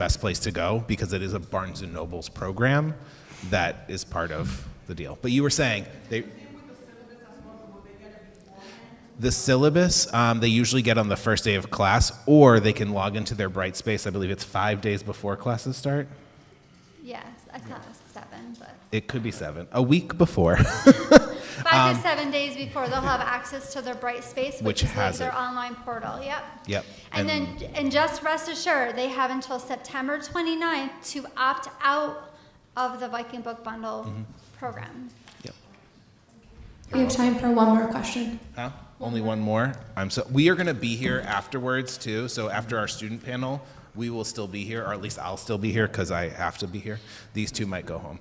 best place to go because it is a Barnes and Noble's program that is part of the deal. But you were saying the syllabus, they usually get on the first day of class, or they can log into their Brightspace. I believe it's 5 days before classes start. Yes, I thought it was 7, but. It could be 7, a week before. 5 to 7 days before they'll have access to their Brightspace, which is like their online portal. Yep. Yep. And just rest assured, they have until September 29th to opt out of the Viking Book Bundle program. Yep. We have time for one more question. Huh? Only one more? We are going to be here afterwards too. So after our student panel, we will still be here, or at least I'll still be here because I have to be here. These two might go home.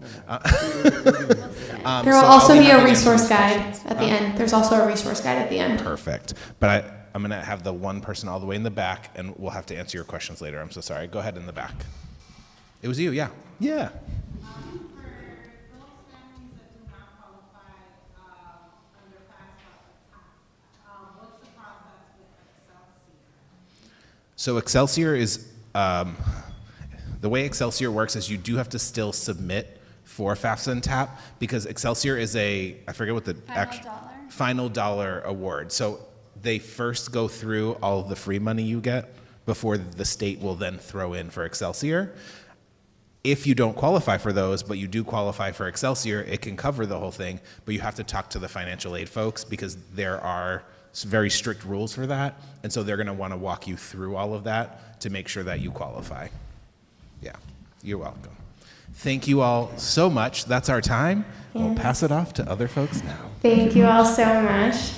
There will also be a resource guide at the end. There's also a resource guide at the end. Perfect. But I'm going to have the one person all the way in the back, and we'll have to answer your questions later. I'm so sorry. Go ahead in the back. It was you, yeah. Yeah. So Excelsior is, the way Excelsior works is you do have to still submit for FAFSA and TAP because Excelsior is I forget what the final dollar award. So they first go through all of the free money you get before the state will then throw in for Excelsior. If you don't qualify for those, but you do qualify for Excelsior, it can cover the whole thing, but you have to talk to the financial aid folks because there are very strict rules for that, and so they're going to want to walk you through all of that to make sure that you qualify. Yeah, you're welcome. Thank you all so much. That's our time. We'll pass it off to other folks now. Thank you all so much.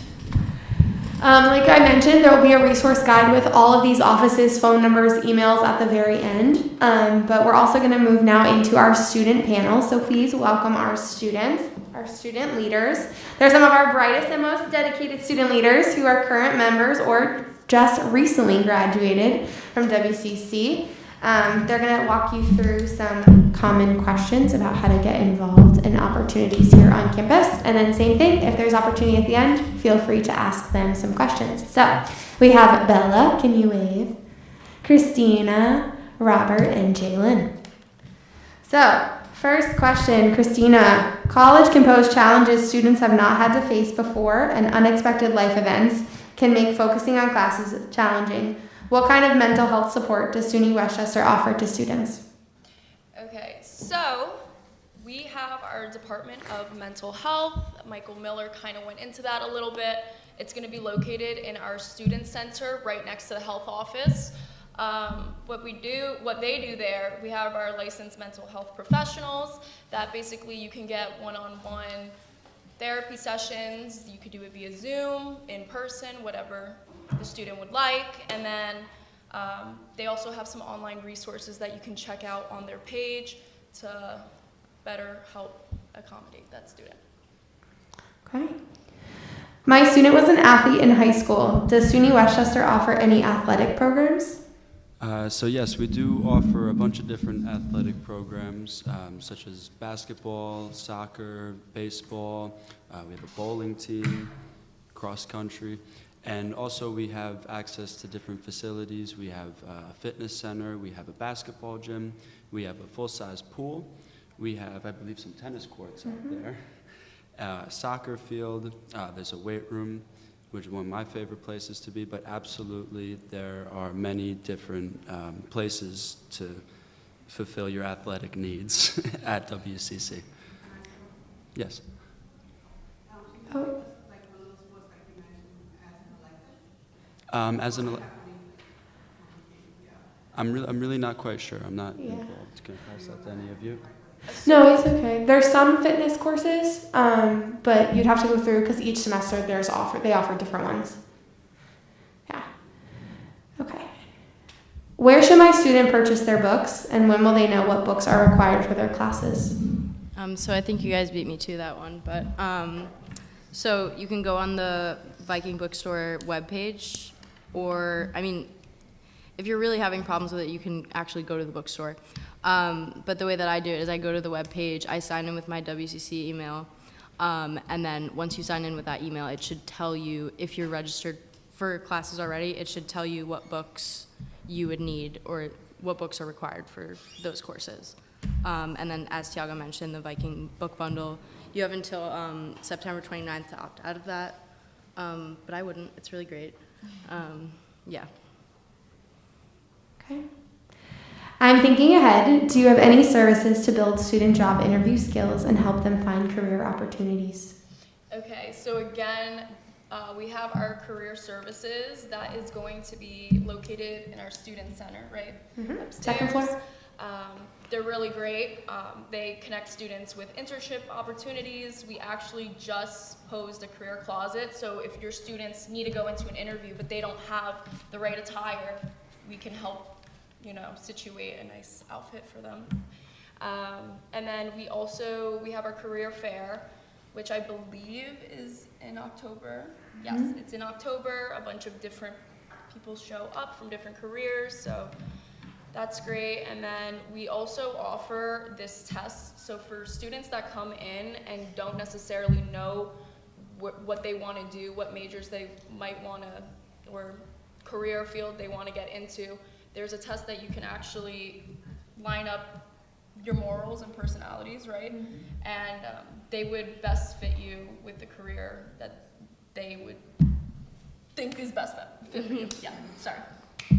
Like I mentioned, there will be a resource guide with all of these offices, phone numbers, emails at the very end. But we're also going to move now into our student panel. So please welcome our students, our student leaders. They're some of our brightest and most dedicated student leaders who are current members or just recently graduated from WCC. They're going to walk you through some common questions about how to get involved in opportunities here on campus. And then same thing, if there's opportunity at the end, feel free to ask them some questions. So we have Bella, can you wave? Christina, Robert, and Jalen. So first question, Christina. College can pose challenges students have not had to face before, and unexpected life events can make focusing on classes challenging. What kind of mental health support does SUNY Westchester offer to students? Okay, so we have our Department of Mental Health. Michael Miller kind of went into that a little bit. It's going to be located in our student center right next to the health office. What they do there, we have our licensed mental health professionals that basically you can get one-on-one therapy sessions. You could do it via Zoom, in person, whatever the student would like. And then they also have some online resources that you can check out on their page to better help accommodate that student. Okay. My student was an athlete in high school. Does SUNY Westchester offer any athletic programs? So yes, we do offer a bunch of different athletic programs, such as basketball, soccer, baseball. We have a bowling team, cross country, and also we have access to different facilities. We have a fitness center, we have a basketball gym, we have a full-size pool, we have, I believe, some tennis courts out there, soccer field, there's a weight room, which is one of my favorite places to be, but absolutely there are many different places to fulfill your athletic needs at WCC. Yes? Oh. I'm really not quite sure. I'm not involved. Can I pass that to any of you? No, it's okay. There's some fitness courses, but you'd have to go through because each semester they offer different ones. Yeah. Okay. Where should my student purchase their books, and when will they know what books are required for their classes? So I think you guys beat me to that one, but so you can go on the Viking Bookstore webpage, or if you're really having problems with it, you can actually go to the bookstore. But the way that I do it is I go to the web page, I sign in with my WCC email, and then once you sign in with that email, it should tell you, if you're registered for classes already, it should tell you what books you would need, or what books are required for those courses. And then, as Tiago mentioned, the Viking book bundle, you have until September 29th to opt out of that. But I wouldn't. It's really great. Yeah. Okay. I'm thinking ahead. Do you have any services to build student job interview skills and help them find career opportunities? Okay, so again, we have our career services that is going to be located in our student center, right? Upstairs. Second floor. They're really great. They connect students with internship opportunities. We actually just posed a career closet, so if your students need to go into an interview but they don't have the right attire, we can help, situate a nice outfit for them. And then we have our career fair, which I believe is in October. Yes, it's in October. A bunch of different people show up from different careers, so that's great. And then we also offer this test. So for students that come in and don't necessarily know what they want to do, what majors they might want to, or career field they want to get into, there's a test that you can actually line up your morals and personalities, right? And they would best fit you with the career that they would think is best fit for you. Yeah, sorry.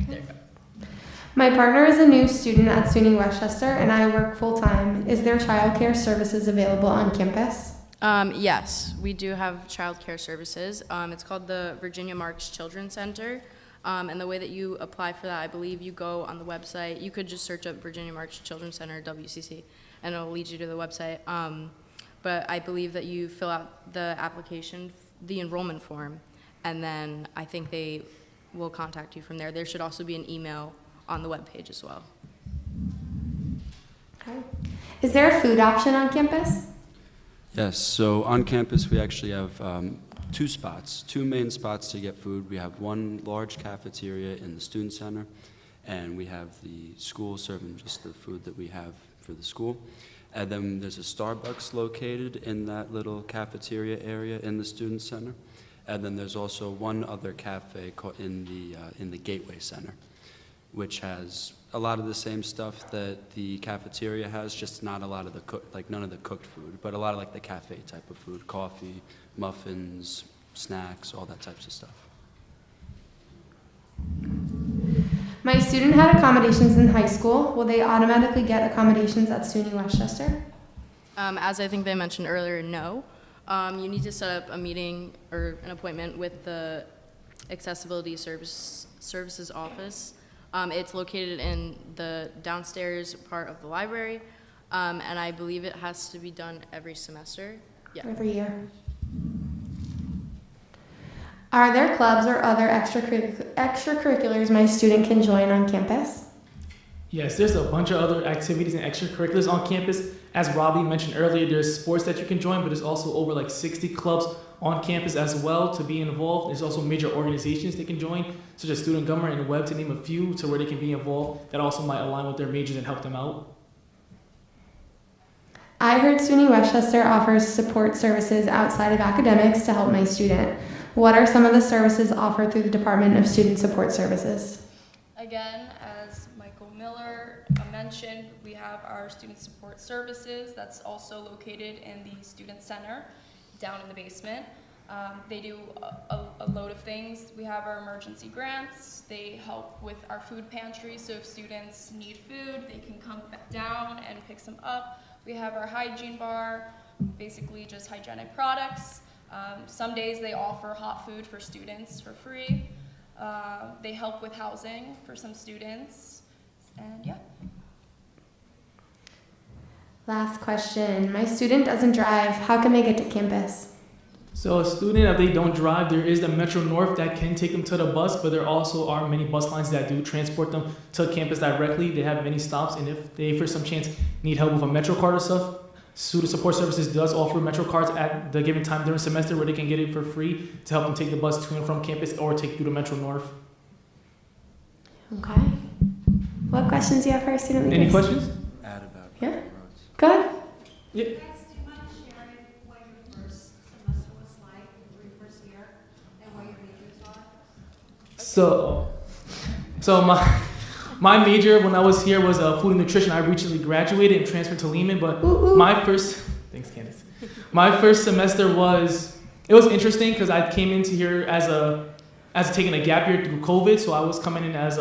There you go. My partner is a new student at SUNY Westchester, and I work full-time. Is there childcare services available on campus? Yes, we do have childcare services. It's called the Virginia Marks Children's Center. And the way that you apply for that, I believe you go on the website. You could just search up Virginia Marks Children's Center, WCC, and it'll lead you to the website. But I believe that you fill out the application, the enrollment form, and then I think they will contact you from there. There should also be an email on the webpage as well. Okay. Is there a food option on campus? Yes, so on campus we actually have two main spots to get food. We have one large cafeteria in the student center, and we have the school serving just the food that we have for the school. And then there's a Starbucks located in that little cafeteria area in the student center. And then there's also one other cafe in the Gateway Center, which has a lot of the same stuff that the cafeteria has, just not a lot of none of the cooked food, but a lot of the cafe type of food, coffee, muffins, snacks, all that types of stuff. My student had accommodations in high school. Will they automatically get accommodations at SUNY Westchester? As I think they mentioned earlier, no. You need to set up a meeting or an appointment with the Accessibility Services Office. It's located in the downstairs part of the library, and I believe it has to be done every semester. Yeah. Every year. Are there clubs or other extracurriculars my student can join on campus? Yes, there's a bunch of other activities and extracurriculars on campus. As Robbie mentioned earlier, there's sports that you can join, but there's also over 60 clubs on campus as well to be involved. There's also major organizations they can join, such as student government and web, to name a few, to where they can be involved that also might align with their majors and help them out. I heard SUNY Westchester offers support services outside of academics to help my student. What are some of the services offered through the Department of Student Support Services? Again, as Michael Miller mentioned, we have our student support services that's also located in the student center down in the basement. They do a load of things. We have our emergency grants. They help with our food pantry, so if students need food, they can come back down and pick some up. We have our hygiene bar, basically just hygienic products. Some days they offer hot food for students for free. They help with housing for some students, and yeah. Last question. My student doesn't drive. How can they get to campus? So a student, if they don't drive, there is the Metro North that can take them to the bus, but there also are many bus lines that do transport them to campus directly. They have many stops, and if they, for some chance, need help with a Metro card or stuff, Student Support Services does offer Metro cards at the given time during semester where they can get it for free to help them take the bus to and from campus or take through the Metro North. Okay. What questions do you have for our student leaders? Any questions? Add about Yeah. roads. Go ahead. Yeah. Do you mind sharing what your first semester was like, your first year, and what your majors are? So My major when I was here was food and nutrition. I recently graduated and transferred to Lehman, but thanks Candace. My first semester it was interesting because I came into here as taking a gap year through COVID, so I was coming in as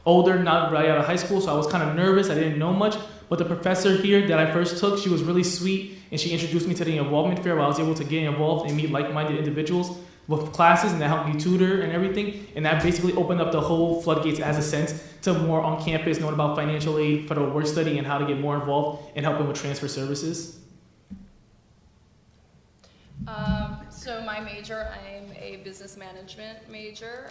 older, not right out of high school, so I was kind of nervous. I didn't know much, but the professor here that I first took, she was really sweet, and she introduced me to the involvement fair where I was able to get involved and meet like-minded individuals with classes, and that helped me tutor and everything, and that basically opened up the whole floodgates as a sense to more on campus, knowing about financial aid, federal work study, and how to get more involved in helping with transfer services. So my major, I'm a business management major.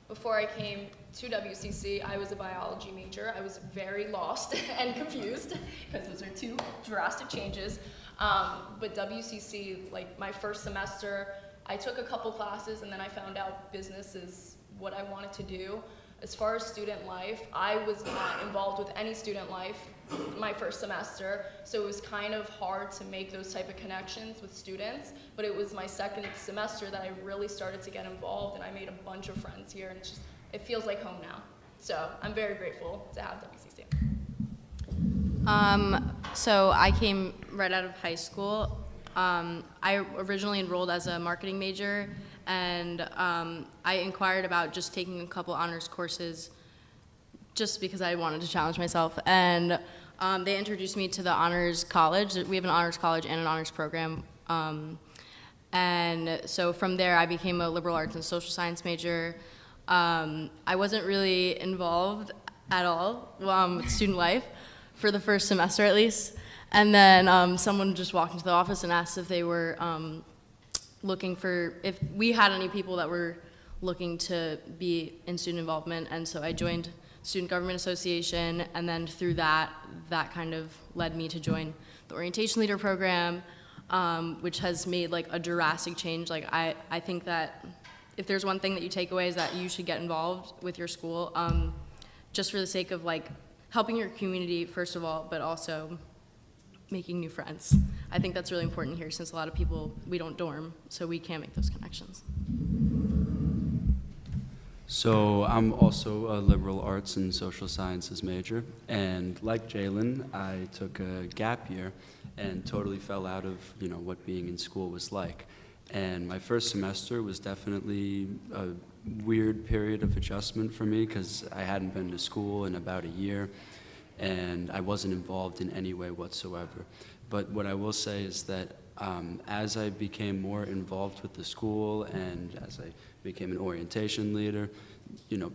Before I came to WCC, I was a biology major. I was very lost and confused because those are two drastic changes. But WCC, like my first semester, I took a couple classes and then I found out business is what I wanted to do. As far as student life, I was not involved with any student life my first semester, so it was kind of hard to make those type of connections with students, but it was my second semester that I really started to get involved and I made a bunch of friends here, and it feels like home now. So I'm very grateful to have WCC. So I came right out of high school. I originally enrolled as a marketing major, and I inquired about just taking a couple honors courses just because I wanted to challenge myself. And they introduced me to the honors college. We have an honors college and an honors program. And so from there, I became a liberal arts and social science major. I wasn't really involved at all with student life for the first semester at least. And then someone just walked into the office and asked if they were if we had any people that were looking to be in student involvement. And so I joined Student Government Association, and then through that kind of led me to join the Orientation Leader Program, which has made like a drastic change. Like I think that if there's one thing that you take away is that you should get involved with your school, just for the sake of like helping your community first of all, but also making new friends. I think that's really important here since a lot of people, we don't dorm, so we can't make those connections. So I'm also a liberal arts and social sciences major, and like Jalen, I took a gap year and totally fell out of what being in school was like. And my first semester was definitely a weird period of adjustment for me because I hadn't been to school in about a year, and I wasn't involved in any way whatsoever. But what I will say is that as I became more involved with the school and as I became an orientation leader,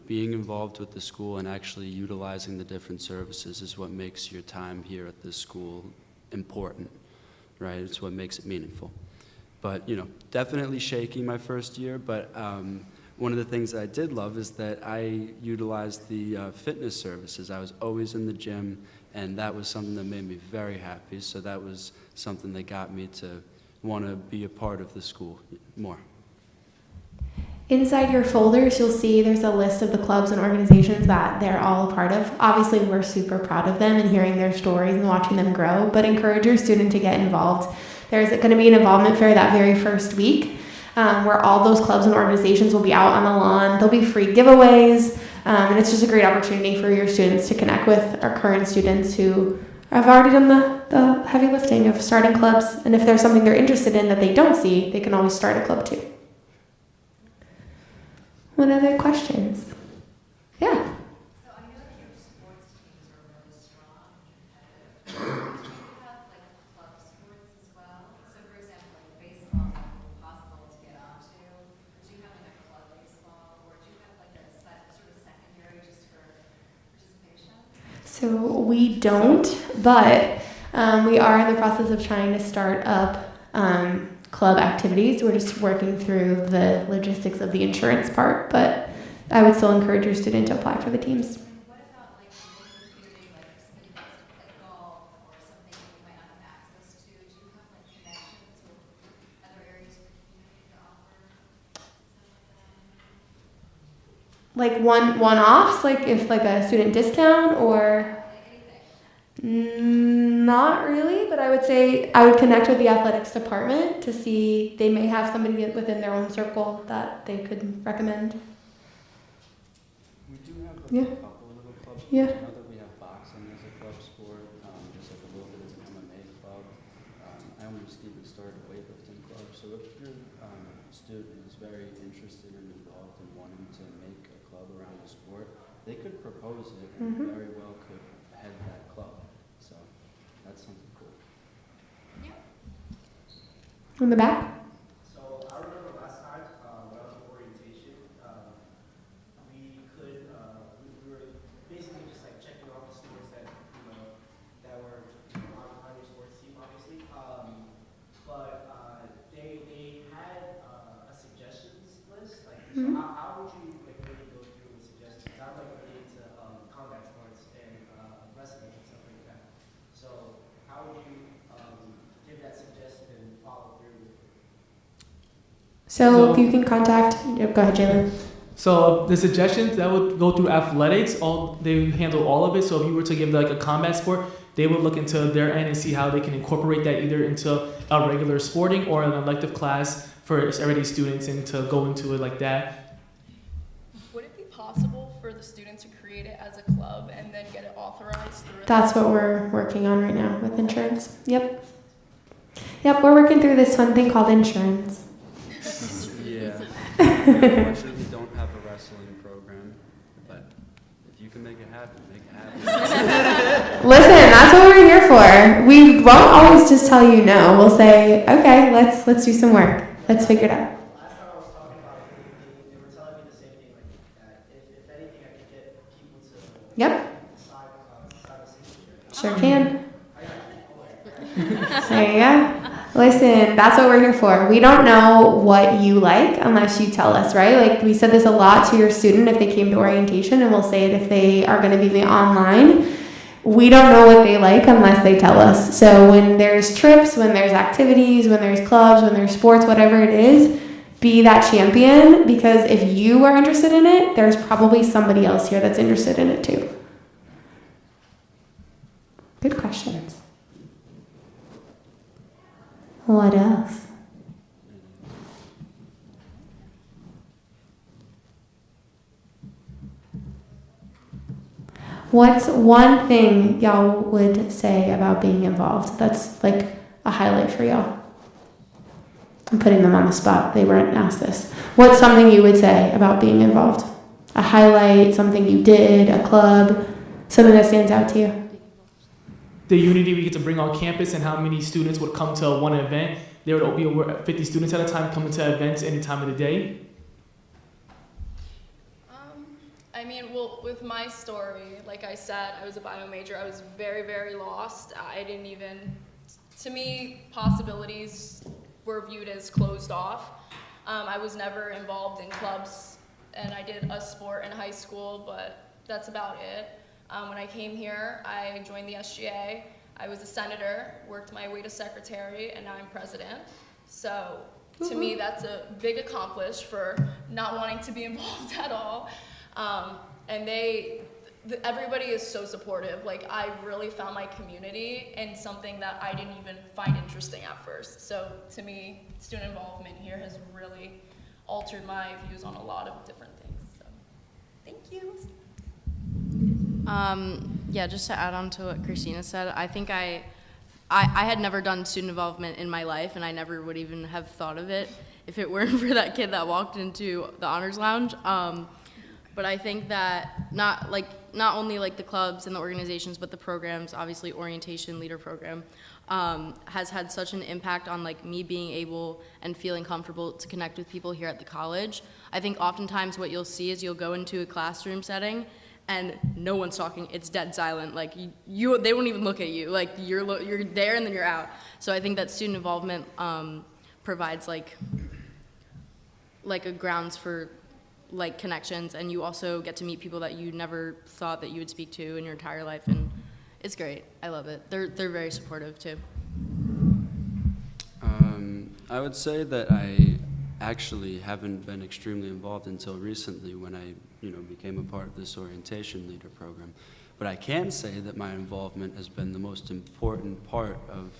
being involved with the school and actually utilizing the different services is what makes your time here at this school important, right? It's what makes it meaningful. But, definitely shaky my first year, but one of the things that I did love is that I utilized the fitness services. I was always in the gym, and that was something that made me very happy. So that was something that got me to want to be a part of the school more. Inside your folders, you'll see there's a list of the clubs and organizations that they're all a part of. Obviously, we're super proud of them and hearing their stories and watching them grow, but encourage your student to get involved. There's going to be an involvement fair that very first week where all those clubs and organizations will be out on the lawn. There'll be free giveaways, and it's just a great opportunity for your students to connect with our current students who have already done the heavy lifting of starting clubs. And if there's something they're interested in that they don't see, they can always start a club too. What other questions? Yeah. So I know that your sports teams are really strong and competitive. Do you have like club sports as well? So for example, like baseball is not possible to get onto. Do you have like a club baseball, or do you have like a sort of secondary just for participation? So we don't, but we are in the process of trying to start up club activities. We're just working through the logistics of the insurance part, but I would still encourage your student to apply for the teams. What about like including like somebody wants to play golf or something that you might not have access to? Do you have like connections with other areas of the community to offer something like that? Like one-offs, like if like a student discount or? Not really, but I would say I would connect with the athletics department to see they may have somebody within their own circle that they could recommend. We do have Yeah. a couple little Yeah. I know that we have boxing as a club sport, just like a little bit as an MMA club. I almost even started a weightlifting club. So if your student is very interested and involved in wanting to make a club around the sport, they could propose it and very well could head that club. So that's something cool. In the back? So I remember last time when I was in orientation, we were basically just like checking off the sports that that were on your sports team, obviously. But they had a suggestions list. Like, so how would you like really go through the suggestions? I'm like really into combat sports and wrestling and stuff like that. So how would you give that suggestion and follow through? So you can contact, go ahead, Jalen. So the suggestions that would go through athletics, they handle all of it. So if you were to give like a combat sport, they would look into their end and see how they can incorporate that either into a regular sporting or an elective class for everyday students and to go into it like that. Would it be possible for the students to create it as a club and then get it authorized through? That's what we're working on right now with insurance. Yep, we're working through this fun thing called insurance. Yeah. Unfortunately, we don't have a wrestling program, but if you can make it happen, make it happen. Listen, that's what we're here for. We won't always just tell you no. We'll say, okay, let's do some work. Let's figure it out. Last time I was talking about it, they were telling me the same thing, like that if anything, I could get people to Yep, sign a signature. sure can. There you go. Listen, that's what we're here for. We don't know what you like unless you tell us, right? Like we said this a lot to your student if they came to orientation, and we'll say it if they are going to be online. We don't know what they like unless they tell us. So when there's trips, when there's activities, when there's clubs, when there's sports, whatever it is, be that champion, because if you are interested in it, there's probably somebody else here that's interested in it too. Good questions. What else? What's one thing y'all would say about being involved that's like a highlight for y'all? I'm putting them on the spot. They weren't asked this. What's something you would say about being involved? A highlight, something you did, a club, something that stands out to you? The unity we get to bring on campus and how many students would come to one event. There would be over 50 students at a time coming to events any time of the day. I mean, well, with my story, like I said, I was a bio major. I was very, very lost. I didn't even, to me, possibilities were viewed as closed off. I was never involved in clubs, and I did a sport in high school, but that's about it. When I came here, I joined the SGA. I was a senator, worked my way to secretary, and now I'm president. So to me, that's a big accomplishment for not wanting to be involved at all. And everybody is so supportive. Like, I really found my community in something that I didn't even find interesting at first. So to me, student involvement here has really altered my views on a lot of different things. So thank you. Yeah, just to add on to what Christina said, I think I had never done student involvement in my life, and I never would even have thought of it if it weren't for that kid that walked into the Honors Lounge. But I think that not only like the clubs and the organizations, but the programs, obviously orientation leader program, has had such an impact on like me being able and feeling comfortable to connect with people here at the college. I think oftentimes what you'll see is you'll go into a classroom setting and no one's talking. It's dead silent. Like they won't even look at you. Like you're there and then you're out. So I think that student involvement provides like a grounds for like connections, and you also get to meet people that you never thought that you would speak to in your entire life, and it's great. I love it. They're very supportive too. I would say that I actually haven't been extremely involved until recently when I became a part of this orientation leader program. But I can say that my involvement has been the most important part of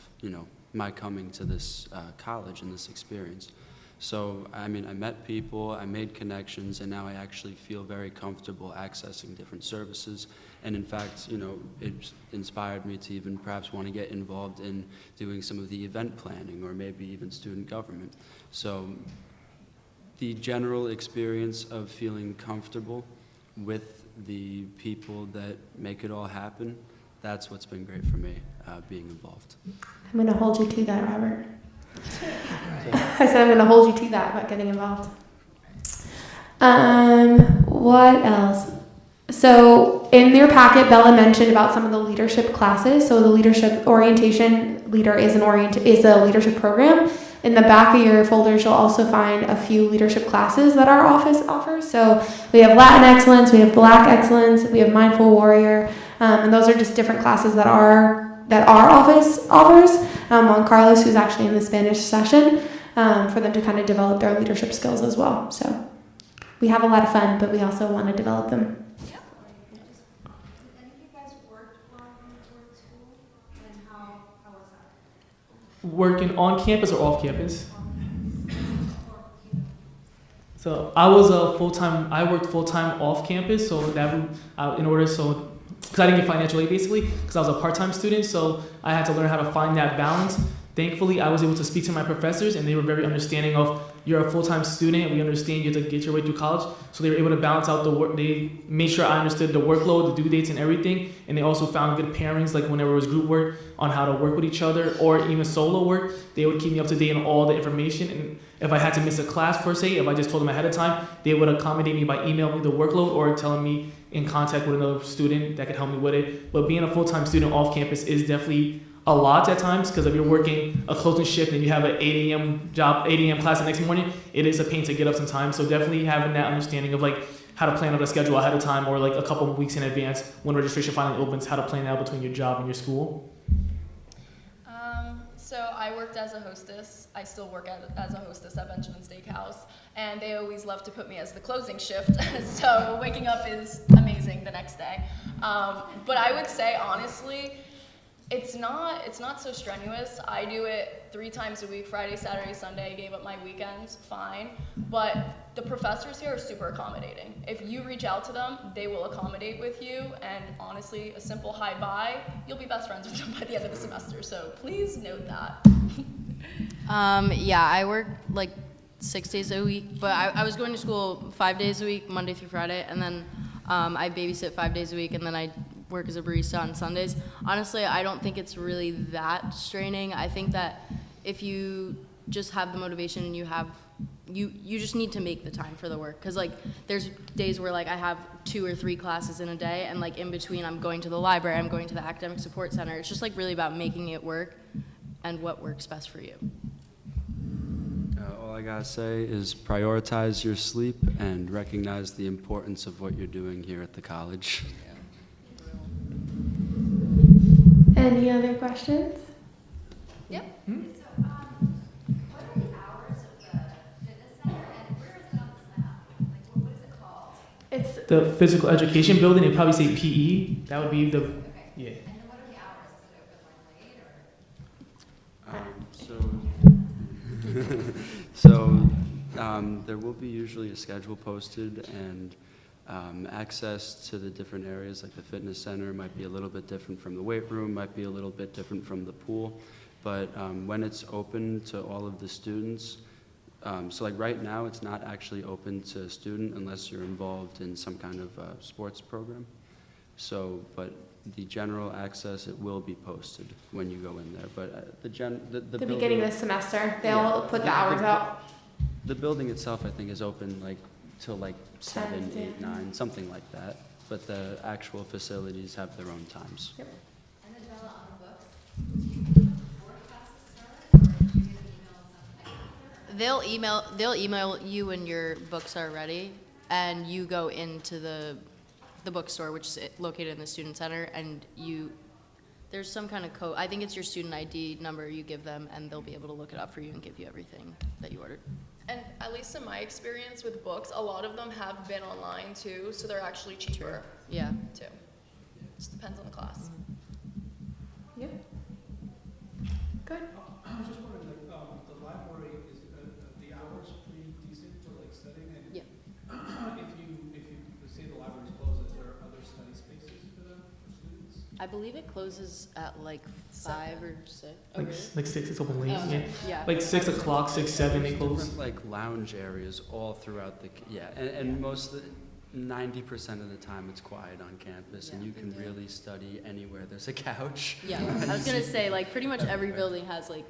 my coming to this college and this experience. So, I mean, I met people, I made connections, and now I actually feel very comfortable accessing different services. And in fact, you know, it inspired me to even perhaps want to get involved in doing some of the event planning or maybe even student government. So the general experience of feeling comfortable with the people that make it all happen, that's what's been great for me, being involved. I'm going to hold you to that, Robert. I said I'm going to hold you to that about getting involved. What else? So in your packet, Bella mentioned about some of the leadership classes. So the leadership orientation leader is a leadership program. In the back of your folders, you'll also find a few leadership classes that our office offers. So we have Latin Excellence, we have Black Excellence, we have Mindful Warrior, and those are just different classes that our office offers. Juan Carlos, who's actually in the Spanish session, for them to kind of develop their leadership skills as well. So we have a lot of fun, but we also want to develop them. Working on campus or off campus? So I worked full-time off campus, so that because I didn't get financial aid basically, because I was a part-time student, so I had to learn how to find that balance. Thankfully, I was able to speak to my professors, and they were very understanding of, you're a full-time student, we understand you have to get your way through college, so they were able to balance out the work. They made sure I understood the workload, the due dates, and everything, and they also found good pairings, like whenever it was group work, on how to work with each other, or even solo work. They would keep me up to date on all the information, and if I had to miss a class per se, if I just told them ahead of time, they would accommodate me by emailing me the workload or telling me in contact with another student that could help me with it. But being a full-time student off campus is definitely a lot at times, because if you're working a closing shift and you have an 8 a.m. class the next morning, it is a pain to get up sometimes. So definitely having that understanding of like how to plan out a schedule ahead of time, or like a couple of weeks in advance when registration finally opens, how to plan out between your job and your school. So I worked as a hostess. I still work as a hostess at Benjamin Steakhouse, and they always love to put me as the closing shift. So waking up is amazing the next day. But I would say honestly, it's not so strenuous. I do it 3 times a week, Friday, Saturday, Sunday. I gave up my weekends, fine. But the professors here are super accommodating. If you reach out to them, they will accommodate with you. And honestly, a simple hi bye, you'll be best friends with them by the end of the semester. So please note that. Yeah, I work like 6 days a week, but I was going to school 5 days a week, Monday through Friday, and then I babysit 5 days a week, and then I work as a barista on Sundays. Honestly, I don't think it's really that straining. I think that if you just have the motivation and you just need to make the time for the work, because like there's days where like I have 2 or 3 classes in a day, and like in between I'm going to the library, I'm going to the academic support center. It's just like really about making it work and what works best for you. All I gotta say is prioritize your sleep and recognize the importance of what you're doing here at the college. Any other questions? Yep. So, what are the hours of the fitness center, and where is it on this map? Like, what is it called? It's The physical education building, it'd probably say PE. That would be the, Okay. yeah. And then what are the hours? Is it open like late or? There will be usually a schedule posted, and access to the different areas like the fitness center might be a little bit different from the weight room, might be a little bit different from the pool. But when it's open to all of the students, so like right now it's not actually open to a student unless you're involved in some kind of sports program. So, but the general access, it will be posted when you go in there. But the beginning of the semester. They'll put the hours out. The building itself, I think, is open like till like 7, 10, 8, 9, something like that. But the actual facilities have their own times. Yep. And then Bella, on the books, do you get them before classes start, or do you get an email sometime after? They'll email you when your books are ready, and you go into the bookstore, which is located in the student center, and there's some kind of code. I think it's your student ID number you give them, and they'll be able to look it up for you and give you everything that you ordered. And at least in my experience with books, a lot of them have been online too, so they're actually cheaper Yeah. too. Just depends on the class. Yeah. Good. I was just wondering, the library is, the hours I believe it closes at like 5 or 6. Oh, really? Like 6, it's open late. Oh, Yeah. yeah. Like 6 o'clock, 6, 7, they close. Different like lounge areas all throughout the, and most of the, 90% of the time it's quiet on campus, and you can really study anywhere there's a couch. Yeah, I was gonna say, like, pretty much every building has like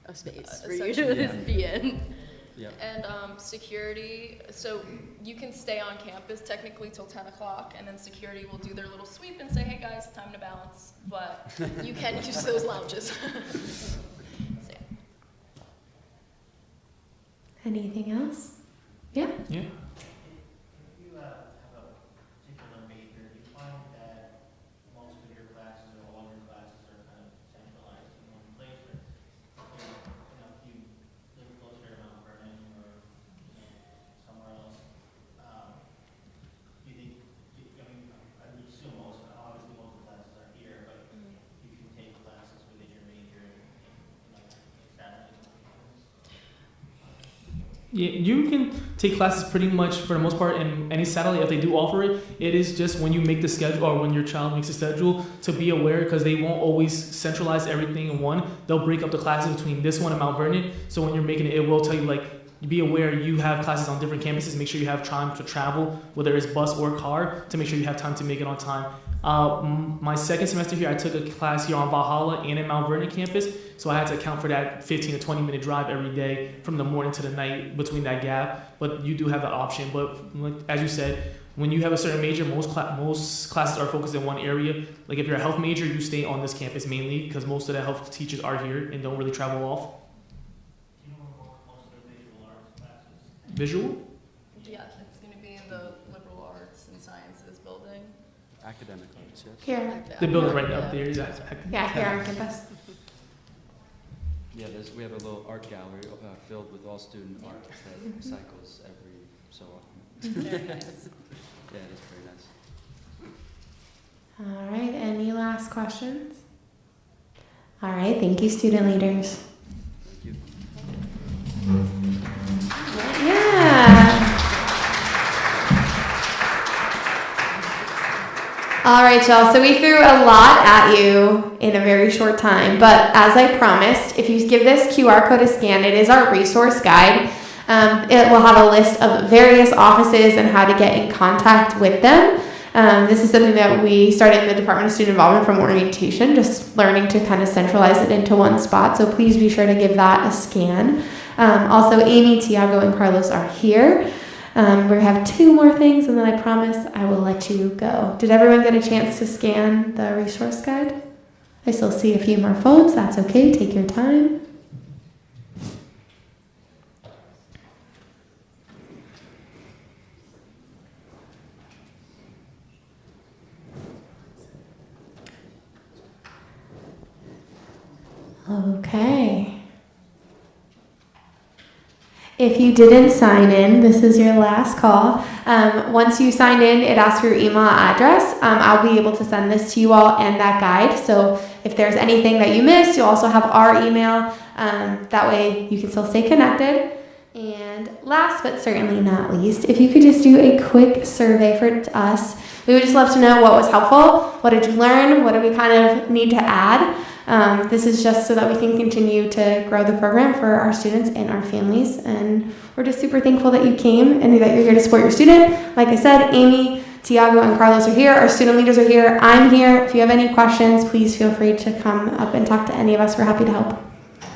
a space for you essentially, to be in. Yep. And security, so you can stay on campus technically till 10 o'clock, and then security will do their little sweep and say, hey guys, time to bounce, but you can use those lounges. So, yeah. Anything else? Yeah. Yeah. If you have a particular major, do you find that most of your classes or all your classes are kind of centralized in one place? Or, if you live closer to Mount Vernon or somewhere else, do you think, I would assume obviously most of the classes are here, but you can take classes within your major and satellite locations? Yeah, you can take classes pretty much for the most part in any satellite if they do offer it. It is just when you make the schedule or when your child makes a schedule to be aware, because they won't always centralize everything in one. They'll break up the classes between this one and Mount Vernon. So when you're making it, it will tell you like, be aware you have classes on different campuses. Make sure you have time to travel, whether it's bus or car, to make sure you have time to make it on time. My second semester here, I took a class here on Valhalla and at Mount Vernon campus, so I had to account for that 15 to 20 minute drive every day from the morning to the night between that gap. But you do have that option. But like, as you said, when you have a certain major, most classes are focused in one area. Like if you're a health major, you stay on this campus mainly because most of the health teachers are here and don't really travel off. Do you know where most of the visual arts classes? Visual? Yeah, it's going to be in the liberal arts and sciences building. Academic arts, yes. Here. The building right up there is Yeah, here on campus. Yeah, we have a little art gallery filled with all student art that cycles every so often. Very nice. Yeah, it is very nice. All right, any last questions? All right, thank you, student leaders. Thank you. Yeah. All right, y'all. So we threw a lot at you in a very short time, but as I promised, if you give this QR code a scan, it is our resource guide. It will have a list of various offices and how to get in contact with them. This is something that we started in the Department of Student Involvement from orientation, just learning to kind of centralize it into one spot. So please be sure to give that a scan. Also, Amy, Tiago, and Carlos are here. We have 2 more things, and then I promise I will let you go. Did everyone get a chance to scan the resource guide? I still see a few more phones. That's okay. Take your time. Okay. If you didn't sign in, this is your last call. Once you sign in, it asks for your email address. I'll be able to send this to you all and that guide. So if there's anything that you missed, you'll also have our email. That way you can still stay connected. And last but certainly not least, if you could just do a quick survey for us. We would just love to know what was helpful, what did you learn, what do we kind of need to add. This is just so that we can continue to grow the program for our students and our families. And we're just super thankful that you came and that you're here to support your student. Like I said, Amy, Tiago, and Carlos are here. Our student leaders are here. I'm here. If you have any questions, please feel free to come up and talk to any of us. We're happy to help.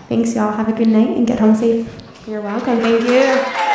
Thanks, y'all. Have a good night and get home safe. You're welcome. Thank you.